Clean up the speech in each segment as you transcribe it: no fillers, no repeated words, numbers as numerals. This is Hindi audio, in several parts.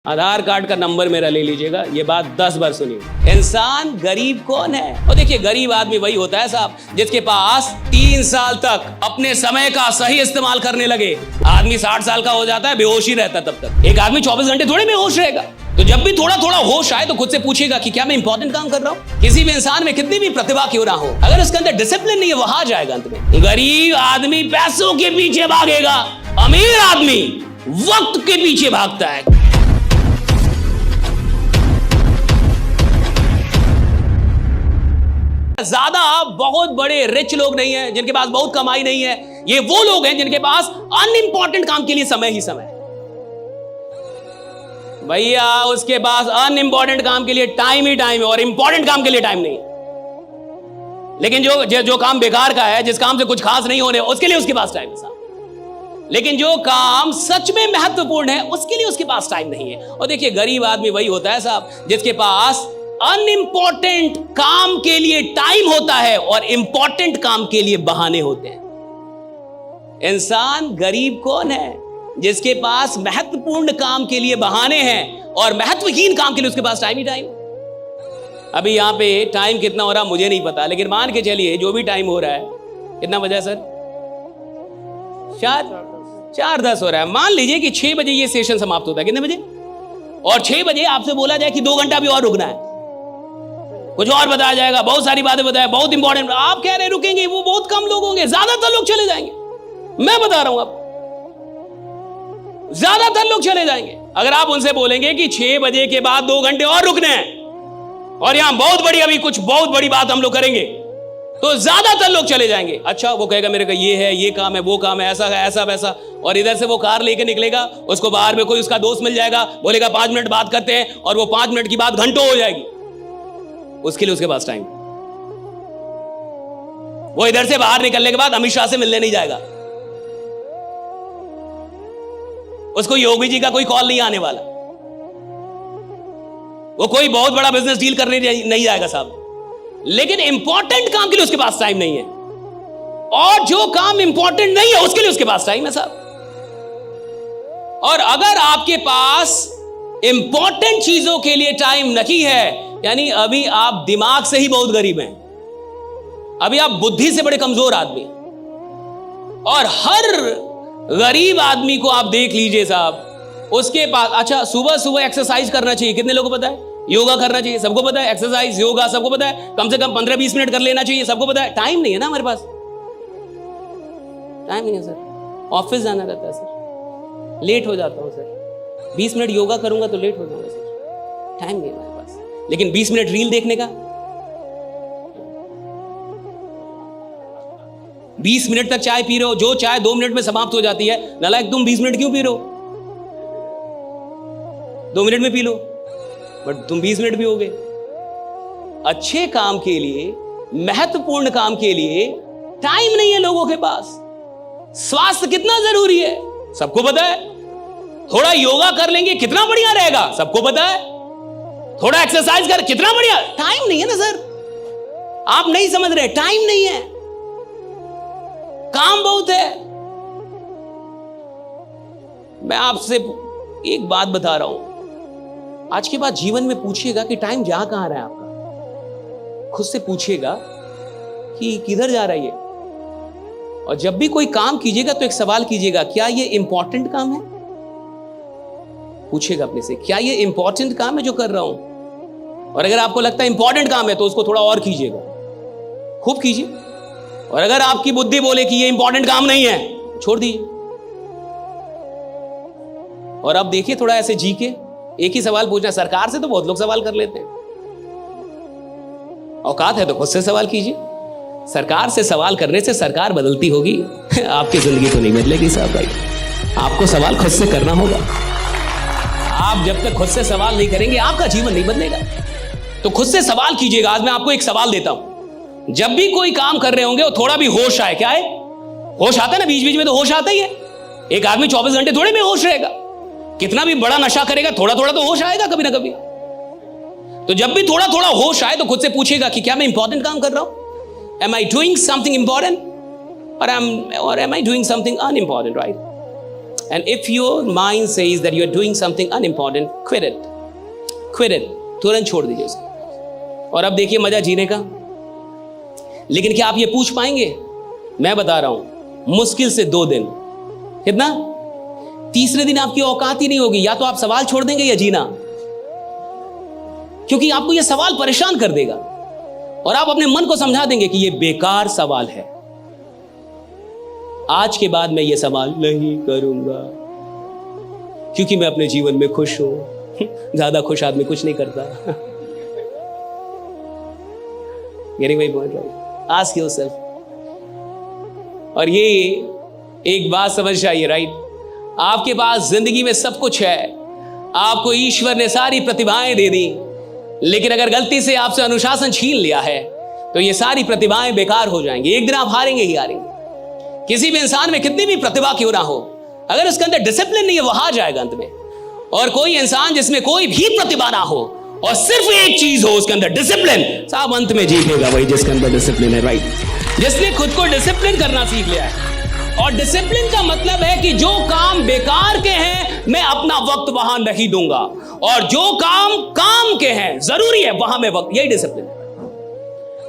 आधार कार्ड का नंबर मेरा ले लीजिएगा, ये बात 10 बार सुनिए। इंसान गरीब कौन है? और देखिए, गरीब आदमी वही होता है साहब जिसके पास 3 साल तक अपने समय का सही इस्तेमाल करने लगे। आदमी 60 साल का हो जाता है, बेहोश ही रहता है तब तक। एक आदमी 24 घंटे थोड़े बेहोश रहेगा। तो जब भी थोड़ा थोड़ा होश आए तो खुद से पूछिएगा कि क्या मैं इंपॉर्टेंट काम कर रहा हूँ। किसी भी इंसान में कितनी भी प्रतिभा क्यों ना हो, अगर उसके अंदर डिसिप्लिन नहीं है, वो हार जाएगा अंत में। गरीब आदमी पैसों के पीछे भागेगा, अमीर आदमी वक्त के पीछे भागता है। ज्यादा बहुत बड़े रिच लोग नहीं हैं जिनके पास बहुत कमाई नहीं है। ये वो लोग हैं जिनके पास अनइंपॉर्टेंट काम के लिए समय ही समय। भैया उसके पास अनइंपॉर्टेंट काम के लिए टाइम ही टाइम है और इंपॉर्टेंट काम के लिए टाइम नहीं। लेकिन जो काम बेकार का है, जिस काम से कुछ खास नहीं होने, उसके लिए उसके पास टाइम है साहब। लेकिन जो काम सच में महत्वपूर्ण है उसके लिए उसके पास टाइम नहीं है। और देखिए, गरीब आदमी वही होता है साहब जिसके पास अनइंपॉर्टेंट काम के लिए टाइम होता है और इंपॉर्टेंट काम के लिए बहाने होते हैं। इंसान गरीब कौन है? जिसके पास महत्वपूर्ण काम के लिए बहाने हैं और महत्वहीन काम के लिए उसके पास टाइम ही टाइम। अभी यहां पे टाइम कितना हो रहा मुझे नहीं पता, लेकिन मान के चलिए जो भी टाइम हो रहा है, कितना बजा है सर? 4:10 हो रहा है। मान लीजिए कि 6 बजे ये सेशन समाप्त होता है। कितने बजे? और 6 बजे आपसे बोला जाए कि 2 घंटा भी और रुकना है, कुछ और बताया जाएगा, बहुत सारी बातें बताया, बहुत इंपॉर्टेंट। आप कह रहे रुकेंगे, वो बहुत कम लोग होंगे, ज्यादातर लोग चले जाएंगे। मैं बता रहा हूं आपको, ज्यादातर लोग चले जाएंगे। अगर आप उनसे बोलेंगे कि 6 बजे के बाद 2 घंटे और रुकने हैं और यहां बहुत बड़ी अभी कुछ बहुत बड़ी बात हम लोग करेंगे, तो ज्यादातर लोग चले जाएंगे। अच्छा, वो कहेगा मेरे को ये है, ये काम है, वो काम है, ऐसा है, ऐसा वैसा। और इधर से वो कार लेके निकलेगा, उसको बाहर में कोई उसका दोस्त मिल जाएगा, बोलेगा 5 मिनट बात करते हैं, और वो 5 मिनट की बात घंटों हो जाएगी। उसके लिए उसके पास टाइम। वो इधर से बाहर निकलने के बाद अमित शाह से मिलने नहीं जाएगा, उसको योगी जी का कोई कॉल नहीं आने वाला, वो कोई बहुत बड़ा बिजनेस डील करने नहीं जाएगा साहब। लेकिन इंपॉर्टेंट काम के लिए उसके पास टाइम नहीं है, और जो काम इंपॉर्टेंट नहीं है उसके लिए उसके पास टाइम है साहब। और अगर आपके पास इंपॉर्टेंट चीजों के लिए टाइम नहीं है, यानी अभी आप दिमाग से ही बहुत गरीब हैं, अभी आप बुद्धि से बड़े कमजोर आदमी। और हर गरीब आदमी को आप देख लीजिए साहब, उसके पास, अच्छा, सुबह सुबह एक्सरसाइज करना चाहिए, कितने लोगों को पता है? योगा करना चाहिए, सबको पता है। एक्सरसाइज, योगा सबको पता है, कम से कम 15-20 मिनट कर लेना चाहिए, सबको पता है। टाइम नहीं है ना हमारे पास, टाइम नहीं है सर। ऑफिस जाना रहता है सर, लेट हो जाता हूं सर। 20 मिनट योगा करूंगा तो लेट हो जाऊंगा सर, टाइम नहीं है हमारे पास। लेकिन 20 मिनट रील देखने का, 20 मिनट तक चाय पी रहे हो, जो चाय 2 मिनट में समाप्त हो जाती है, नालायक तुम 20 मिनट क्यों पी रहे हो? 2 मिनट में पी लो, बट तुम 20 मिनट पियोगे। अच्छे काम के लिए, महत्वपूर्ण काम के लिए टाइम नहीं है लोगों के पास। स्वास्थ्य कितना जरूरी है सबको पता है। थोड़ा योगा कर लेंगे कितना बढ़िया रहेगा, सबको पता है। थोड़ा एक्सरसाइज कर कितना बढ़िया। टाइम नहीं है ना सर, आप नहीं समझ रहे, टाइम नहीं है, काम बहुत है। मैं आपसे एक बात बता रहा हूं, आज के बाद जीवन में पूछिएगा कि टाइम जा कहां रहा है आपका। खुद से पूछिएगा कि किधर जा रही है। और जब भी कोई काम कीजिएगा तो एक सवाल कीजिएगा, क्या ये इंपॉर्टेंट काम है? पूछिएगा अपने से, क्या ये इंपॉर्टेंट काम है जो कर रहा हूं? और अगर आपको लगता है इंपॉर्टेंट काम है तो उसको थोड़ा और कीजिएगा, खूब कीजिए। और अगर आपकी बुद्धि बोले कि ये इंपॉर्टेंट काम नहीं है, छोड़ दीजिए। और अब देखिए, थोड़ा ऐसे जी के एक ही सवाल पूछना। सरकार से तो बहुत लोग सवाल कर लेते हैं, औकात है तो खुद से सवाल कीजिए। सरकार से सवाल करने से सरकार बदलती होगी, आपकी जिंदगी तो नहीं बदलेगी साहब भाई। आपको सवाल खुद से करना होगा। आप जब तक खुद से सवाल नहीं करेंगे आपका जीवन नहीं बदलेगा। तो खुद से सवाल कीजिएगा। आज मैं आपको एक सवाल देता हूं, जब भी कोई काम कर रहे होंगे वो थोड़ा भी होश आए। क्या है? होश आता है ना, बीच बीच में तो होश आता ही है। एक आदमी 24 घंटे थोड़े में होश रहेगा, कितना भी बड़ा नशा करेगा, थोड़ा थोड़ा तो होश आएगा कभी ना कभी। तो जब भी थोड़ा थोड़ा होश आए तो खुद से पूछेगा कि क्या मैं इंपॉर्टेंट काम कर रहा हूं? Am I doing something important or am I doing something unimportant, right? And if your mind says that you are doing something unimportant, quit it. Quit it. तुरंत छोड़ दीजिए उसे। और अब देखिए मजा जीने का। लेकिन क्या आप ये पूछ पाएंगे? मैं बता रहा हूं, मुश्किल से 2 दिन। कितना? तीसरे दिन आपकी औकात ही नहीं होगी। या तो आप सवाल छोड़ देंगे या जीना, क्योंकि आपको यह सवाल परेशान कर देगा और आप अपने मन को समझा देंगे कि यह बेकार सवाल है। आज के बाद मैं ये सवाल नहीं करूंगा, क्योंकि मैं अपने जीवन में खुश हूं। ज्यादा खुश आदमी कुछ नहीं करता। Getting my point, right? Ask yourself. और ये एक बात समझ आइए, राइट? आपके पास जिंदगी में सब कुछ है, आपको ईश्वर ने सारी प्रतिभाएं दे दी, लेकिन अगर गलती से आपसे अनुशासन छीन लिया है तो ये सारी प्रतिभाएं बेकार हो जाएंगी। एक दिन आप हारेंगे ही हारेंगे। किसी भी इंसान में कितनी भी प्रतिभा क्यों ना हो, अगर उसके अंदर डिसिप्लिन नहीं है, वो हार जाएगा अंत में। और कोई इंसान जिसमें कोई भी प्रतिभा ना हो और सिर्फ एक चीज हो उसके अंदर, डिसिप्लिन, साहब अंत में जीतेगा वही जिसके अंदर डिसिप्लिन है, राइट? जिसने खुद को डिसिप्लिन करना सीख लिया है। और डिसिप्लिन का मतलब है कि जो काम बेकार के हैं मैं अपना वक्त वहां नहीं दूंगा, और जो काम के हैं जरूरी है वहां मैं वक्त, यही डिसिप्लिन है।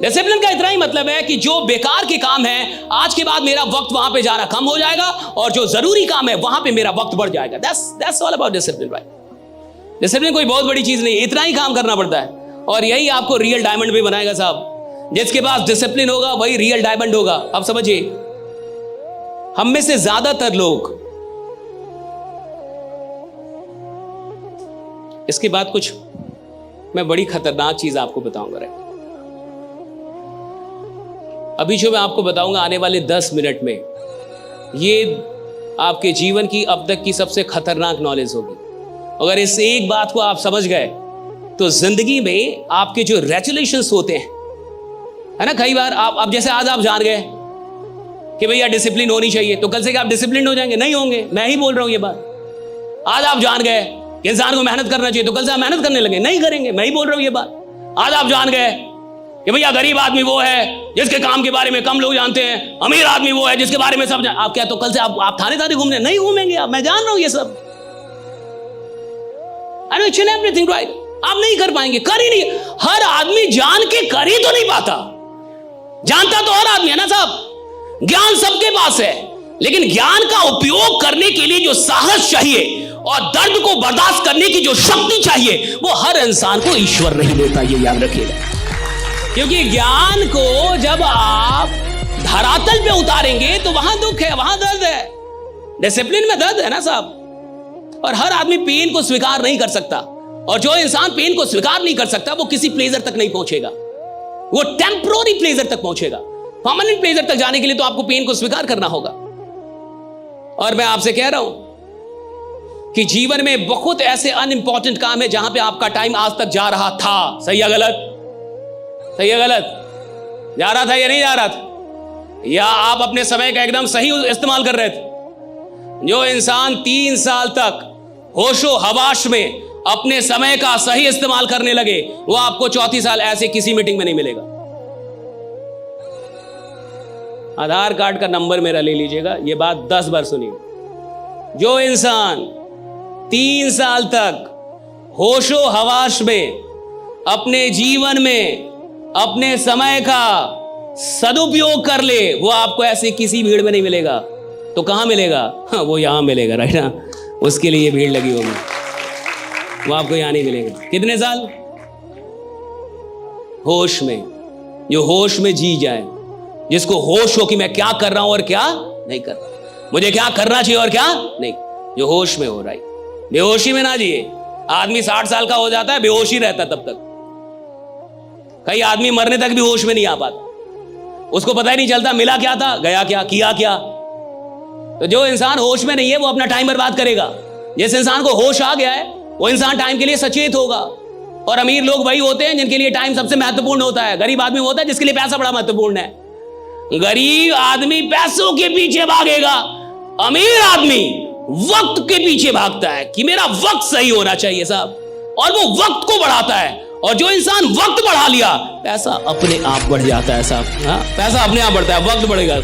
डिसिप्लिन का इतना ही मतलब है कि जो बेकार के काम है आज के बाद मेरा वक्त वहां पे जाना कम हो जाएगा, और जो जरूरी काम है वहां पे मेरा वक्त बढ़ जाएगा। That's all about discipline, right? Discipline कोई बहुत बड़ी चीज नहीं, इतना ही काम करना पड़ता है, और यही आपको रियल डायमंड भी बनाएगा साहब। जिसके पास डिसिप्लिन होगा वही रियल डायमंड होगा। अब समझिए, हम में से ज्यादातर लोग, इसके बाद कुछ मैं बड़ी खतरनाक चीज आपको बताऊंगा, राइट? अभी जो मैं आपको बताऊंगा आने वाले 10 मिनट में, ये आपके जीवन की अब तक की सबसे खतरनाक नॉलेज होगी। अगर इस एक बात को आप समझ गए तो जिंदगी में आपके जो रेजुलेशंस होते हैं, है ना, कई बार आप जैसे आज आप जान गए कि भैया डिसिप्लिन होनी चाहिए, तो कल से क्या आप डिसिप्लिन हो जाएंगे? नहीं होंगे। मैं ही बोल रहा हूं ये बात। आज आप जान गए कि इंसान को मेहनत करना चाहिए, तो कल से आप मेहनत करने लगे? नहीं करेंगे। मैं ही बोल रहा हूं ये बात। आज आप जान गए कि भैया गरीब आदमी वो है जिसके काम के बारे में कम लोग जानते हैं, अमीर आदमी वो है जिसके बारे में सब आप क्या, तो कल से आप थाने घूमने नहीं घूमेंगे आप। मैं जान रहा हूं ये सब। I know each and everything, right? आप नहीं कर पाएंगे, कर ही नहीं। हर आदमी जान के कर ही तो नहीं पाता। जानता तो हर आदमी है ना साहब। ज्ञान सबके पास है, लेकिन ज्ञान का उपयोग करने के लिए जो साहस चाहिए और दर्द को बर्दाश्त करने की जो शक्ति चाहिए, वो हर इंसान को ईश्वर नहीं देता, ये याद रखिएगा। क्योंकि ज्ञान को जब आप धरातल पे उतारेंगे तो वहां दुख है, वहां दर्द है। डिसिप्लिन में दर्द है ना साहब। और हर आदमी पेन को स्वीकार नहीं कर सकता, और जो इंसान पेन को स्वीकार नहीं कर सकता वो किसी प्लेजर तक नहीं पहुंचेगा, वो टेम्पररी प्लेजर तक पहुंचेगा। परमानेंट प्लेजर तक जाने के लिए तो आपको पेन को स्वीकार करना होगा। और मैं आपसे कह रहा हूं कि जीवन में बहुत ऐसे अनइंपॉर्टेंट काम है जहां पे आपका टाइम आज तक जा रहा था। सही है गलत? सही है गलत? जा रहा था या नहीं जा रहा था? या आप अपने समय का एकदम सही इस्तेमाल कर रहे थे? जो इंसान 3 साल तक होशो हवाश में अपने समय का सही इस्तेमाल करने लगे, वो आपको 34 साल ऐसे किसी मीटिंग में नहीं मिलेगा। आधार कार्ड का नंबर मेरा ले लीजिएगा, ये बात 10 बार सुनिए। जो इंसान 3 साल तक होशो हवाश में अपने जीवन में अपने समय का सदुपयोग कर ले, वो आपको ऐसे किसी भीड़ में नहीं मिलेगा। तो कहां मिलेगा? हाँ, वो यहां मिलेगा, राइट ना? उसके लिए भीड़ लगी होगी, वो आपको यहां नहीं मिलेगा। कितने साल? होश में। जो होश में जी जाए, जिसको होश हो कि मैं क्या कर रहा हूं और क्या नहीं कर रहा, मुझे क्या करना चाहिए और क्या नहीं, जो होश में हो, राइट? बेहोशी में ना जिए। आदमी 60 साल का हो जाता है, बेहोशी रहता तब तक। कई आदमी मरने तक भी होश में नहीं आ पाता, उसको पता ही नहीं चलता मिला क्या था, गया क्या, किया क्या। तो जो इंसान होश में नहीं है वो अपना टाइम बर्बाद करेगा। जिस इंसान को होश आ गया है वो इंसान टाइम के लिए सचेत होगा। और अमीर लोग वही होते हैं जिनके लिए टाइम सबसे महत्वपूर्ण होता है। गरीब आदमी होता है जिसके लिए पैसा बड़ा महत्वपूर्ण है। गरीब आदमी पैसों के पीछे भागेगा, अमीर आदमी वक्त के पीछे भागता है कि मेरा वक्त सही होना चाहिए साहब, और वो वक्त को बढ़ाता है। और जो इंसान वक्त बढ़ा लिया, पैसा अपने आप बढ़ जाता है साहब। हाँ, पैसा अपने आप बढ़ता है, वक्त बढ़ेगा।